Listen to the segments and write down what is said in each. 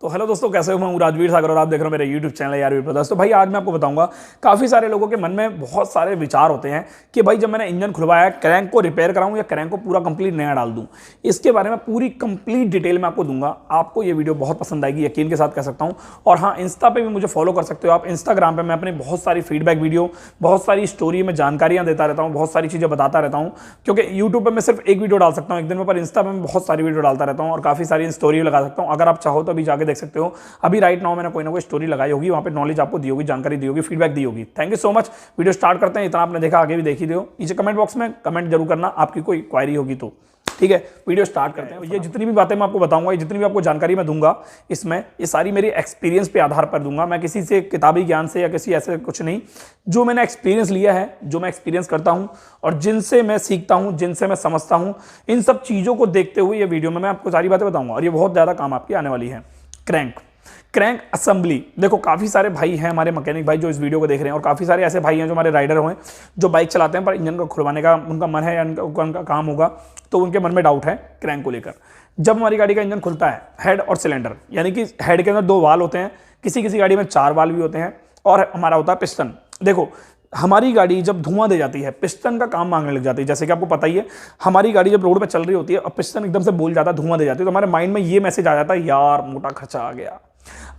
तो हेलो दोस्तों, कैसे हो? मैं हूं राजवीर सागर और आप देख रहे हो मेरे यूट्यूब चैनल यारवीर ब्रदर्स। तो भाई आज मैं आपको बताऊंगा, काफ़ी सारे लोगों के मन में बहुत सारे विचार होते हैं कि भाई जब मैंने इंजन खुलवाया, क्रैंक को रिपेयर कराऊं या क्रैंक को पूरा कंप्लीट नया डाल दूं। इसके बारे में पूरी कंप्लीट डिटेल में आपको दूंगा। आपको ये वीडियो बहुत पसंद आएगी, यकीन के साथ कह सकता हूँ। और हाँ, इंस्टा पर भी मुझे फॉलो कर सकते हो आप। इंस्टाग्राम पर मैं अपनी बहुत सारी फीडबैक वीडियो, बहुत सारी स्टोरी में जानकारियाँ देता रहता हूँ, बहुत सारी चीज़ें बताता रहता हूँ। क्योंकि यूट्यूब पर मैं सिर्फ एक वीडियो डाल सकता हूँ एक दिन में, पर इंस्टा पर मैं बहुत सारी वीडियो डालता रहता हूँ और काफ़ी सारी स्टोरी लगा सकता हूँ। अगर आप चाहो तो अभी जाके देख सकते हो। अभी राइट नाउ मैंने कोई ना कोई स्टोरी लगाई होगी, वहां पे नॉलेज आपको दी होगी, जानकारी दी होगी, फीडबैक दी होगी। Thank you so much. Video start करते हैं। इतना आपने देखा, आगे भी देख ही दो। नीचे कमेंट बॉक्स में कमेंट जरूर करना, आपकी कोई क्वायरी होगी तो। ठीक है, वीडियो स्टार्ट करते हैं। ये जितनी भी बातें मैं आपको बताऊंगा, ये जितनी भी आपको जानकारी मैं दूंगा, इसमें ये सारी मेरी एक्सपीरियंस पे आधार पर दूंगा। मैं किसी से किताबी ज्ञान से या किसी ऐसे कुछ नहीं, जो मैंने एक्सपीरियंस लिया है, जो मैं एक्सपीरियंस करता हूं और जिनसे मैं सीखता हूं, जिनसे मैं समझता हूं, इन सब चीजों को देखते हुए ये वीडियो में मैं आपको सारी बातें बताऊंगा और ये बहुत ज्यादा काम आपकी आने वाली है। Crank assembly. देखो, काफ़ी सारे भाई हैं हमारे मैकेनिक भाई जो इस वीडियो को देख रहे हैं, और काफ़ी सारे ऐसे भाई हैं जो हमारे राइडर हुए, जो बाइक चलाते हैं पर इंजन को खुलवाने का उनका मन है या उनका काम होगा, तो उनके मन में डाउट है क्रैंक को लेकर। जब हमारी गाड़ी का इंजन खुलता है, हेड और सिलेंडर, यानी कि हेड के अंदर 2 वाल होते हैं, किसी किसी गाड़ी में 4 वाल भी होते हैं, और हमारा होता है पिस्टन। देखो, हमारी गाड़ी जब धुआं दे जाती है, पिस्टन का काम मांगने लग जाती है। जैसे कि आपको पता ही है, हमारी गाड़ी जब रोड पे चल रही होती है और पिस्टन एकदम से बोल जाता है, धुआं दे जाती है, तो हमारे माइंड में ये मैसेज आ जाता है, यार मोटा खर्चा आ गया।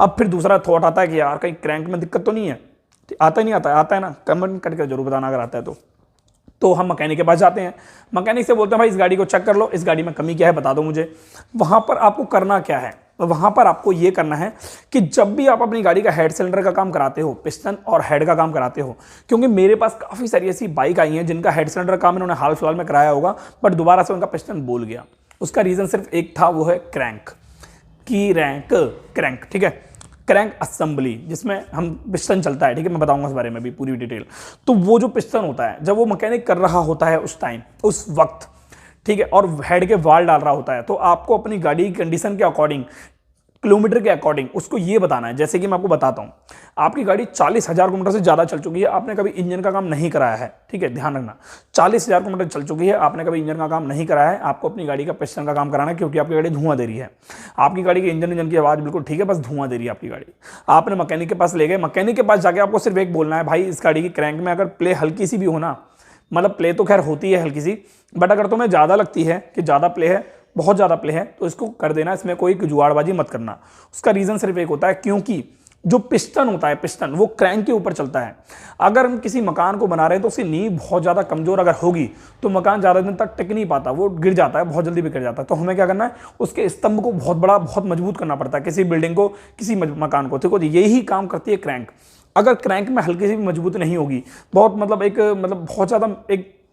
अब फिर दूसरा थॉट आता है कि यार कहीं क्रैंक में दिक्कत तो नहीं है। आता ही नहीं आता है? आता है ना? कमेंट करके जरूर बताना अगर आता है तो हम मैकेनिक के पास जाते हैं। मैकेनिक से बोलते हैं, भाई इस गाड़ी को चेक कर लो, इस गाड़ी में कमी क्या है बता दो मुझे। वहां पर आपको करना क्या है? वहां पर आपको यह करना है कि जब भी आप अपनी गाड़ी का हेड सिलेंडर का काम कराते हो, पिस्टन और हेड का काम कराते हो, क्योंकि मेरे पास काफी सारी ऐसी बाइक आई हैं जिनका हेड सिलेंडर का काम इन्होंने हाल फिलहाल में कराया होगा, बट दोबारा से उनका पिस्टन बोल गया। उसका रीजन सिर्फ एक था, वो है क्रैंक की क्रैंक। ठीक है, क्रैंक असेंबली, जिसमें हम पिस्टन चलता है। ठीक है, मैं बताऊंगा इस बारे में भी पूरी डिटेल। तो वो जो पिस्टन होता है, जब वो मैकेनिक कर रहा होता है उस टाइम, उस वक्त, ठीक है, और हेड के वाल डाल रहा होता है, तो आपको अपनी गाड़ी की कंडीशन के अकॉर्डिंग, किलोमीटर के अकॉर्डिंग उसको ये बताना है। जैसे कि मैं आपको बताता हूं, आपकी गाड़ी 40,000 किलोमीटर से ज्यादा चल चुकी है, आपने कभी इंजन का काम नहीं कराया है। ठीक है, ध्यान रखना, 40,000 किलोमीटर चल चुकी है, आपने कभी इंजन का काम नहीं कराया है, आपको अपनी गाड़ी का पिस्टन का काम कराना है, क्योंकि आपकी गाड़ी धुआं दे रही है। आपकी गाड़ी के इंजन की आवाज बिल्कुल ठीक है, बस धुआं दे रही है आपकी गाड़ी। आपने मैकेनिक के पास ले गए, मैकेनिक के पास जाके आपको सिर्फ एक बोलना है, भाई इस गाड़ी की क्रैंक में अगर प्ले हल्की सी भी हो ना, मतलब प्ले तो खैर होती है हल्की सी, बट अगर तुम्हें ज्यादा लगती है कि ज्यादा प्ले है, बहुत ज्यादा प्ले है, तो इसको कर देना, इसमें कोई जुगाड़बाजी मत करना। उसका रीजन सिर्फ एक होता है, क्योंकि जो पिस्टन होता है, पिस्टन वो क्रैंक के ऊपर चलता है। अगर हम किसी मकान को बना रहे हैं तो उसकी नींव बहुत ज्यादा कमजोर अगर होगी तो मकान ज्यादा दिन तक टिक नहीं पाता, वो गिर जाता है, बहुत जल्दी बिखर जाता है। तो हमें क्या करना है, उसके स्तंभ को बहुत बड़ा, बहुत मजबूत करना पड़ता है, किसी बिल्डिंग को, किसी मकान को। देखो, यही काम करती है क्रैंक। अगर क्रैंक में हल्की सी भी मजबूत नहीं होगी, बहुत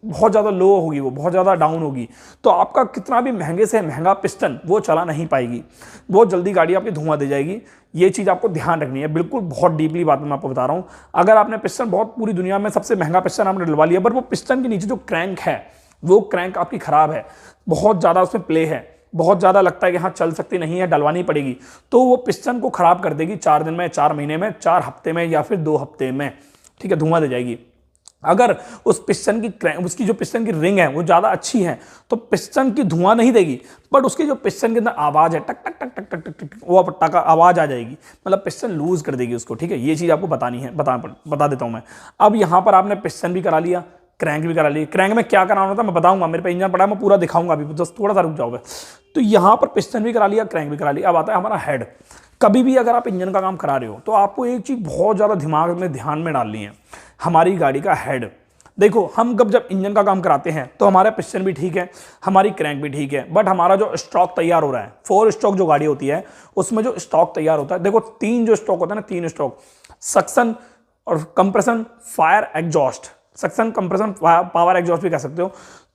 बहुत ज्यादा लो होगी, वो बहुत ज्यादा डाउन होगी, तो आपका कितना भी महंगे से महंगा पिस्टन वो चला नहीं पाएगी, बहुत जल्दी गाड़ी आपकी धुआं दे जाएगी। ये चीज आपको ध्यान रखनी है, बिल्कुल बहुत डीपली बात मैं आपको बता रहा हूं। अगर आपने पिस्टन, बहुत पूरी दुनिया में सबसे महंगा पिस्टन आपने डलवा लिया, पर वो पिस्टन के नीचे जो क्रैंक है, वो क्रैंक आपकी खराब है, बहुत ज्यादा उसमें प्ले है, बहुत ज्यादा लगता है कि हाँ चल सकती नहीं है, डलवानी पड़ेगी, तो वो पिस्टन को खराब कर देगी 4 दिन में, 4 महीने में, 4 हफ्ते में, या फिर 2 हफ्ते में। ठीक है, धुआं दे जाएगी। अगर उस पिस्टन की उसकी जो पिस्टन की रिंग है वो ज्यादा अच्छी है, तो पिस्टन की धुआं नहीं देगी, बट उसकी जो पिस्टन के अंदर आवाज है, टक टक टक टक टक टक टक, वो पट्टा का आवाज आ जाएगी, मतलब पिस्टन लूज कर देगी उसको। ठीक है, ये चीज आपको बतानी है, बता देता हूं मैं। अब यहां पर आपने पिस्टन भी करा लिया, क्रैंक भी करा लिया। क्रैंक में क्या कराना था मैं बताऊंगा, मेरे पे इंजन पड़ा है, मैं पूरा दिखाऊंगा अभी, बस थोड़ा सा रुक जाओगे। तो यहां पर पिस्टन भी करा लिया, क्रैंक भी करा लिया। अब आता है हमारा हेड। कभी भी अगर आप इंजन का काम करा रहे हो तो आपको एक चीज बहुत ज्यादा दिमाग में ध्यान में डालनी है, हमारी गाड़ी का हेड। देखो, हम जब इंजन का काम कराते हैं तो हमारा पिस्टन भी ठीक है, हमारी क्रैंक भी ठीक है, बट हमारा जो स्टॉक तैयार हो रहा है, 4 स्टॉक जो गाड़ी होती है उसमें जो स्टॉक तैयार होता है, देखो 3 जो स्टॉक होता है ना, 3 स्टॉक, सक्शन और compression, fire exhaust, suction, compression, power exhaust भी कह सकते हो।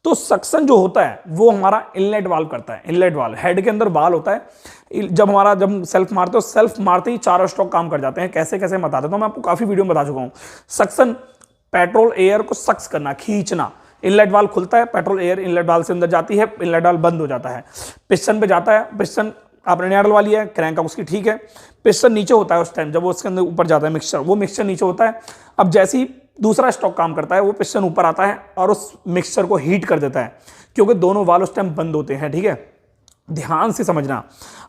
तो सक्शन जो होता है वो हमारा इनलेट वाल्व करता है। इनलेट वाल्व, हेड के अंदर वाल्व होता है, जब सेल्फ मारते हो, सेल्फ मारते ही 4 स्टॉक काम कर जाते हैं। कैसे कैसे मैं बता देता हूं, मैं आपको काफी वीडियो में बता चुका हूं। सक्शन, पेट्रोल एयर को सक्स करना, खींचना। इनलेट वाल्व खुलता है, पेट्रोल एयर इनलेट वाल्व से अंदर जाती है, इनलेट वाल्व बंद हो जाता है, पिस्टन पे जाता है। पिस्टन आपने नया डलवा लिया है, क्रैंक का उसकी ठीक है, पिस्टन नीचे होता है उस टाइम जब वो उसके अंदर ऊपर जाता है मिक्सचर, वो मिक्सचर नीचे होता है। अब जैसे ही दूसरा स्टॉक काम करता है, वो पिस्टन ऊपर आता है और उस मिक्सचर को हीट कर देता है, क्योंकि दोनों वाल्व उस टाइम बंद होते हैं। ठीक है, ध्यान से समझना।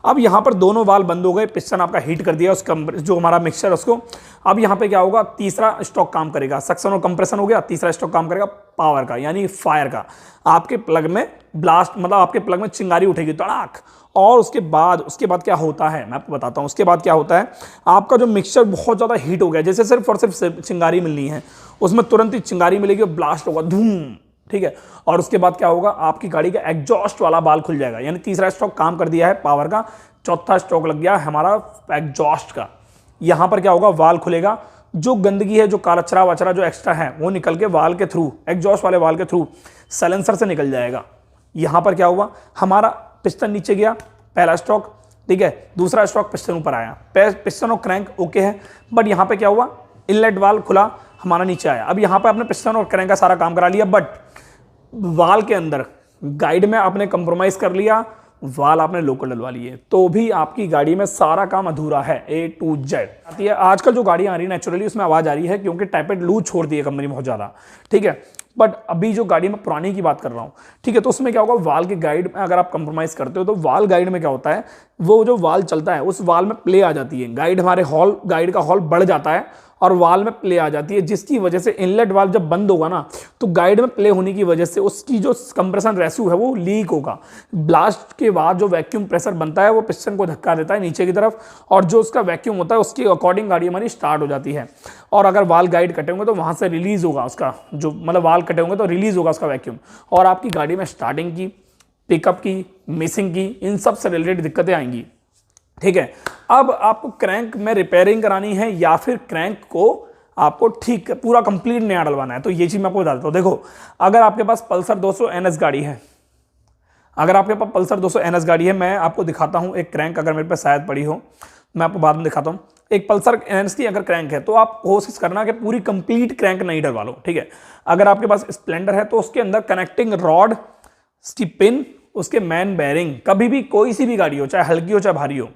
अब यहाँ पर दोनों वाल्व बंद हो गए, पिस्टन आपका हीट कर दिया उस जो हमारा मिक्सचर उसको। अब यहाँ पे क्या होगा, तीसरा स्ट्रोक काम करेगा, सक्शन और कंप्रेशन हो गया, तीसरा स्ट्रोक काम करेगा पावर का यानी फायर का। आपके प्लग में ब्लास्ट मतलब आपके प्लग में चिंगारी उठेगी तड़ाक। और उसके बाद क्या होता है मैं आपको बताता हूँ। उसके बाद क्या होता है, आपका जो मिक्सचर बहुत ज़्यादा हीट हो गया, जैसे सिर्फ और सिर्फ चिंगारी मिलनी है, उसमें तुरंत ही चिंगारी मिलेगी और ब्लास्ट होगा धूम, ठीक है। और उसके बाद क्या होगा, आपकी गाड़ी का एग्जॉस्ट वाला बाल खुल जाएगा, यानी तीसरा स्ट्रोक काम कर दिया है पावर का, चौथा स्ट्रोक लग गया हमारा एग्जॉस्ट का। यहां पर क्या होगा, वाल खुलेगा, जो गंदगी है, जो कालचरा वचरा जो एक्स्ट्रा है वो निकल के वाल के थ्रू, एग्जॉस्ट वाले वाल के थ्रू साइलेंसर से निकल जाएगा। यहां पर क्या हुआ, हमारा पिस्टन नीचे गया, पहला स्ट्रोक, ठीक है, दूसरा स्ट्रोक पिस्टन ऊपर आया, पिस्टन और क्रैंक ओके है। बट यहां पे क्या हुआ, इनलेट वाल खुला, हमारा नीचे आया। अब यहां पे आपने पिस्टन और क्रैंक का सारा काम करा लिया, बट वाल के अंदर गाइड में आपने कंप्रोमाइज कर लिया, वाल आपने लोकल डलवा लिए, तो भी आपकी गाड़ी में सारा काम अधूरा है A to Z। आती है आजकल जो गाड़ियां आ रही है नेचुरली उसमें आवाज आ रही है क्योंकि टाइपेड लूज छोड़ दी है कंपनी बहुत ज्यादा, ठीक है। बट अभी जो गाड़ी में पुरानी की बात कर रहा हूं, ठीक है, तो उसमें क्या होगा, वाल के गाइड में अगर आप कंप्रोमाइज करते हो तो वाल गाइड में क्या होता है, वो जो वाल चलता है उस वाल में प्ले आ जाती है, गाइड हमारे हॉल गाइड का हॉल बढ़ जाता है और वाल में प्ले आ जाती है, जिसकी वजह से इनलेट वाल्व जब बंद होगा ना तो गाइड में प्ले होने की वजह से उसकी जो कंप्रेशन रेशियो है वो लीक होगा। ब्लास्ट के बाद जो वैक्यूम प्रेशर बनता है वो पिस्टन को धक्का देता है नीचे की तरफ, और जो उसका वैक्यूम होता है उसके अकॉर्डिंग गाड़ी हमारी स्टार्ट हो जाती है। और अगर वाल गाइड कटे होंगे तो वहां से रिलीज होगा उसका जो मतलब वाल कटे होंगे तो रिलीज होगा उसका वैक्यूम, और आपकी गाड़ी में स्टार्टिंग की, पिकअप की, मिसिंग की, इन सब से रिलेटेड दिक्कतें आएंगी, ठीक है। अब आपको क्रैंक में रिपेयरिंग करानी है या फिर क्रैंक को आपको ठीक पूरा कंप्लीट नया डलवाना है, तो ये चीज मैं आपको बता देता हूं। देखो, अगर आपके पास पल्सर 200 NS गाड़ी है, अगर आपके पास पल्सर 200 NS गाड़ी है, मैं आपको दिखाता हूं एक क्रैंक, अगर मेरे पे शायद पड़ी हो मैं आपको बाद में दिखाता हूं। एक पल्सर NS की अगर क्रैंक है तो आप कोशिश करना कि पूरी कंप्लीट क्रैंक नहीं डलवा लो, ठीक है। अगर आपके पास स्प्लेंडर है तो उसके अंदर कनेक्टिंग रॉड, उसकी पिन, उसके मैन बैरिंग, कभी भी कोई सी भी गाड़ी हो, चाहे हल्की हो चाहे भारी हो,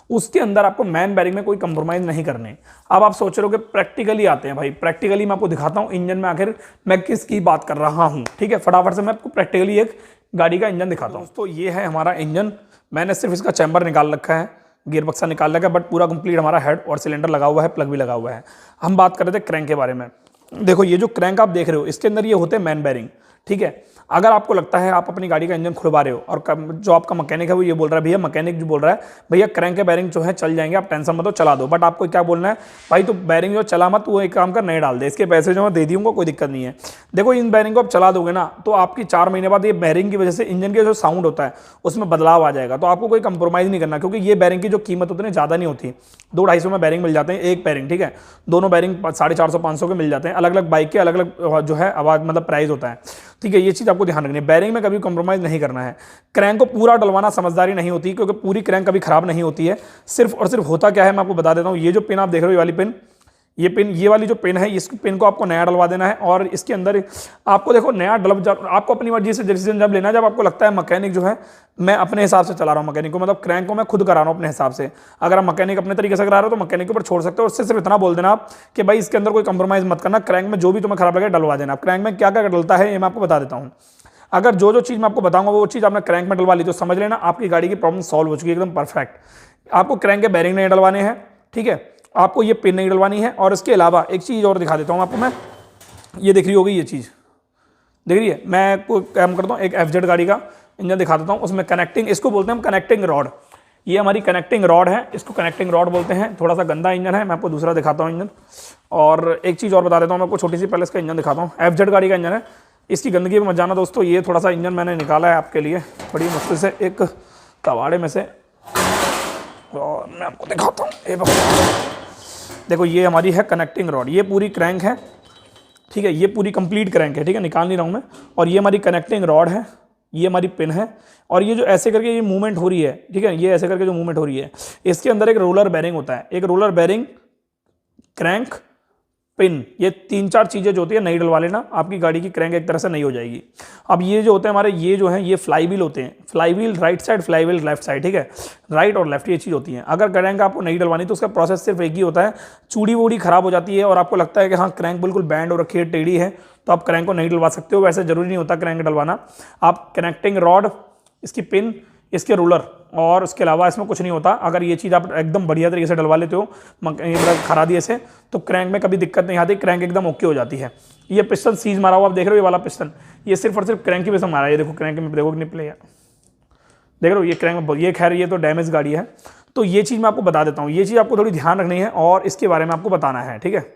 उसके अंदर आपको मैन बैरिंग में कोई कंप्रोमाइज नहीं करने। अब आप सोच रहे हो कि प्रैक्टिकली आते हैं, भाई प्रैक्टिकली मैं आपको दिखाता हूं इंजन में आखिर मैं किसकी बात कर रहा हूं, ठीक है। फटाफट से मैं आपको प्रैक्टिकली एक गाड़ी का इंजन दिखाता हूं। दोस्तों ये है हमारा इंजन, मैंने सिर्फ इसका चैम्बर निकाल रखा है, गियर बक्सा निकाल रखा है, बट पूरा कंप्लीट हमारा हेड और सिलेंडर लगा हुआ है, प्लग भी लगा हुआ है। हम बात कर रहे थे क्रैंक के बारे में। देखो ये जो क्रैंक आप देख रहे हो इसके अंदर ये होते हैं मैन बैरिंग, ठीक है। अगर आपको लगता है आप अपनी गाड़ी का इंजन खुलवा रहे हो और जो आपका मैकेनिक है वो ये बोल रहा है, भैया मैकेनिक जो बोल रहा है भैया क्रैंक के बैरिंग जो है चल जाएंगे, आप टेंशन मत लो चला दो, बट आपको क्या बोलना है, भाई तो बैरिंग जो चला मत, वो एक काम कर नए डाल दे, इसके पैसे जो मैं दे दूंगा कोई दिक्कत नहीं है। देखो इन बैरिंग को आप चला दोगे ना तो आपकी 4 महीने बाद ये बैरिंग की वजह से इंजन के जो साउंड होता है उसमें बदलाव आ जाएगा, तो आपको कोई कंप्रोमाइज़ नहीं करना, क्योंकि ये बैरिंग की जो कीमत उतनी ज़्यादा नहीं होती, 200-250 में बैरिंग मिल जाते हैं एक बैरिंग, ठीक है। दोनों बैरिंग 450-500 के मिल जाते हैं, अलग अलग बाइक के अलग अलग जो है आवाज़ मतलब प्राइस होता है, ठीक है। ये चीज़ आपको ध्यान रखनी है, बैरिंग में कभी कंप्रोमाइज़ नहीं करना है। क्रैंक को पूरा डलवाना समझदारी नहीं होती, क्योंकि पूरी क्रैंक कभी खराब नहीं होती है। सिर्फ और सिर्फ होता क्या है मैं आपको बता देता हूँ। ये जो पिन आप देख रहे हो, ये वाली पिन, ये वाली जो पिन है, इस पिन को आपको नया डलवा देना है, और इसके अंदर आपको देखो नया आपको अपनी मर्जी से डिसीजन जब लेना, जब आपको लगता है मैकेनिक जो है मैं अपने हिसाब से चला रहा हूँ, मैकेनिक को मतलब क्रैंक को मैं खुद करा रहा हूँ अपने हिसाब से। अगर आप मैकेनिक अपने तरीके से करा रहे हो तो मैकेनिक के ऊपर छोड़ सकते हो, उससे सिर्फ इतना बोल देना आप कि भाई इसके अंदर कोई कंप्रोमाइज़ मत करना, क्रैंक में जो भी तुम्हें खराब लगे डलवा देना। क्रैंक में क्या क्या डलता है ये मैं आपको बता देता हूँ। अगर जो चीज़ मैं आपको बताऊंगा वो चीज़ आपने क्रैंक में डलवा ली तो समझ लेना आपकी गाड़ी की प्रॉब्लम सॉल्व हो चुकी है एकदम परफेक्ट। आपको क्रैंक के बैरिंग नहीं डलवाने हैं, ठीक है, आपको ये पिन नहीं डलवानी है, और इसके अलावा एक चीज़ और दिखा देता हूँ आपको मैं, ये दिख रही होगी, ये चीज़ दिख रही है, मैं कोई काम करता हूँ एक FZ गाड़ी का इंजन दिखा देता हूँ, उसमें कनेक्टिंग, इसको बोलते हैं हम कनेक्टिंग रॉड, ये हमारी कनेक्टिंग रॉड है, इसको कनेक्टिंग रॉड बोलते हैं। थोड़ा सा गंदा इंजन है, मैं आपको दूसरा दिखाता हूँ इंजन। और एक चीज़ और बता देता हूँ मैं आपको छोटी सी, पहले इसका इंजन दिखाता हूँ। FZ गाड़ी का इंजन है, इसकी गंदगी में मत जाना दोस्तों। ये थोड़ा सा इंजन मैंने निकाला है आपके लिए बड़ी मुश्किल से एक कबाड़े में से, और मैं आपको दिखाता हूँ। देखो ये हमारी है कनेक्टिंग रॉड, ये पूरी क्रैंक है, ठीक है, ये पूरी कंप्लीट क्रैंक है, ठीक है, निकाल नहीं रहा हूँ मैं। और ये हमारी कनेक्टिंग रॉड है, ये हमारी पिन है, और ये जो ऐसे करके ये मूवमेंट हो रही है, ठीक है, ये ऐसे करके जो मूवमेंट हो रही है, इसके अंदर एक रोलर बैरिंग होता है, एक रोलर बैरिंग, क्रैंक, पिन, ये 3-4 चीज़ें जो होती है नहीं डलवा लेना, आपकी गाड़ी की क्रैंक एक तरह से नहीं हो जाएगी। अब ये जो होते हैं हमारे, ये जो हैं ये फ्लाई व्हील होते हैं, fly wheel right side, fly wheel left side, ठीक है, राइट और लेफ्ट ये चीज़ होती है। अगर क्रैंक आपको नहीं डलवानी तो उसका प्रोसेस सिर्फ एक ही होता है, चूड़ी वूड़ी खराब हो जाती है और आपको लगता है कि हाँ क्रैंक बिल्कुल बैंड हो रखी है, टेढ़ी है, तो आप क्रैंक को नहीं डलवा सकते हो। वैसे जरूरी नहीं होता क्रैंक डलवाना, आप कनेक्टिंग रॉड, इसकी पिन, इसके रोलर, और उसके अलावा इसमें कुछ नहीं होता। अगर ये चीज़ आप एकदम बढ़िया तरीके से डलवा लेते हो मतलब खरादी से, तो क्रैंक में कभी दिक्कत नहीं आती, क्रैंक एकदम ओके हो जाती है। ये पिस्टन सीज मारा हुआ आप देख रहे हो, ये वाला पिस्टन ये सिर्फ और सिर्फ क्रैंक की वजह से मारा है। ये देखो क्रैंक में देखो निपले देख रहे हो, ये क्रैंक में, ये खैर ये तो डैमेज गाड़ी है। तो ये चीज़ मैं आपको बता देता हूँ, ये चीज़ आपको थोड़ी ध्यान रखनी है और इसके बारे में आपको बताना है, ठीक है।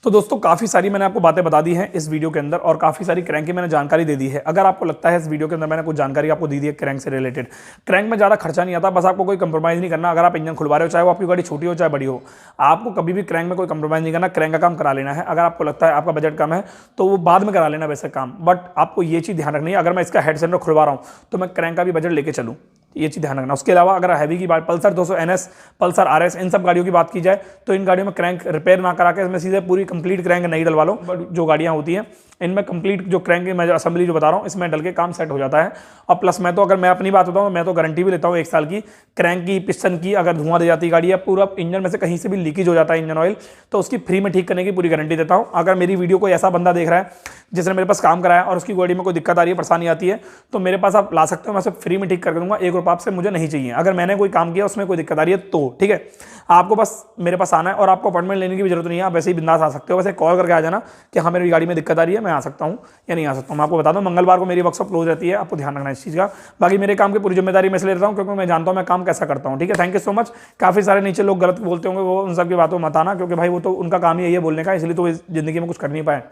तो दोस्तों काफ़ी सारी मैंने आपको बातें बता दी हैं इस वीडियो के अंदर, और काफ़ी सारी क्रैंक की मैंने जानकारी दे दी है। अगर आपको लगता है इस वीडियो के अंदर मैंने कुछ जानकारी आपको दी है क्रैंक से रिलेटेड, क्रैंक में ज़्यादा खर्चा नहीं आता, बस आपको कोई कंप्रोमाइज़ नहीं करना। अगर आप इंजन खुलवा रहे हो, चाहे वो आपकी गाड़ी छोटी हो चाहे बड़ी हो, आपको कभी भी क्रैंक में कोई कंप्रोमाइज़ नहीं करना, क्रैंक का काम करा लेना है। अगर आपको लगता है आपका बजट कम है तो वो बाद में करा लेना वैसे काम, बट आपको ये चीज़ ध्यान रखनी है, अगर मैं इसका हेड सेंटर खुलवा रहा हूँ तो मैं क्रैंक का भी बजट लेके चलूँ, ये चीज़ ध्यान रखना। उसके अलावा अगर हैवी की बात, पल्सर 200 NS, पल्सर RS, इन सब गाड़ियों की बात की जाए तो इन गाड़ियों में क्रैंक रिपेयर ना करा के इसमें सीधे पूरी कंप्लीट क्रैंक नहीं डलवा लो। बट जो गाड़ियाँ होती हैं इनमें कंप्लीट जो क्रैंक की मैं असेंबली जो बता रहा हूँ इसमें डल के काम सेट हो जाता है। और प्लस मैं तो, अगर मैं अपनी बात बताऊँ, मैं तो गारंटी भी लेता हूँ 1 साल की क्रैंक की, पिस्टन की। अगर धुआं दे जाती गाड़ी या पूरा इंजन में से कहीं से भी लीकेज हो जाता है इंजन ऑयल, तो उसकी फ्री में ठीक करने की पूरी गारंटी देता हूँ। अगर मेरी वीडियो कोई ऐसा बंदा देख रहा है जिसने मेरे पास काम कराया और उसकी गाड़ी में कोई दिक्कत आ रही है, परेशानी आती है, तो मेरे पास आप ला सकते हो, मैं सब फ्री में ठीक कर दूंगा, 1 रुपया आपसे मुझे नहीं चाहिए। अगर मैंने कोई काम किया उसमें कोई दिक्कत आ रही है तो ठीक है, आपको बस मेरे पास आना है और आपको अपॉइंटमेंट लेने की भी जरूरत नहीं है, आप वैसे ही बिंदास आ सकते हो। वैसे कॉल करके आ जाना कि हाँ मेरी गाड़ी में दिक्कत आ रही है, मैं आ सकता हूँ या नहीं आ सकता हूँ। मैं आपको बता दूँ मंगलवार को मेरी वर्कशॉप क्लोज रहती है, आपको ध्यान रखना इस चीज़ का। बाकी मेरे काम की पूरी जिम्मेदारी मैं इसलिए लेता हूँ क्योंकि मैं जानता हूँ मैं काम कैसा करता हूँ, ठीक है। Thank you so much. काफ़ी सारे नीचे लोग गलत बोलते होंगे, वो उन सब की बातों मत आना, क्योंकि भाई वो तो उनका काम ही यही है बोलने का, इसलिए तो इस जिंदगी में कुछ कर नहीं पाए।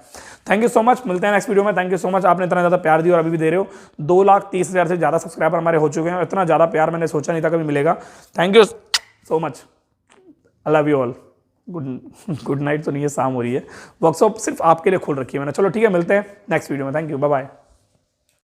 थैंक यू सो मच, मिलते हैं नेक्स्ट वीडियो में। थैंक यू सो मच, आपने इतना ज़्यादा प्यार दिया और अभी भी दे रहे हो। 2,30,000 से ज़्यादा सब्सक्राइबर हमारे हो चुके हैं, इतना ज़्यादा प्यार मैंने सोचा नहीं था कभी मिलेगा। Thank you so much, I love you all. Good night तो नहीं है, शाम हो रही है, वर्कशॉप सिर्फ आपके लिए खोल रखी है मैंने। चलो ठीक है, मिलते हैं नेक्स्ट वीडियो में। Thank you, bye bye.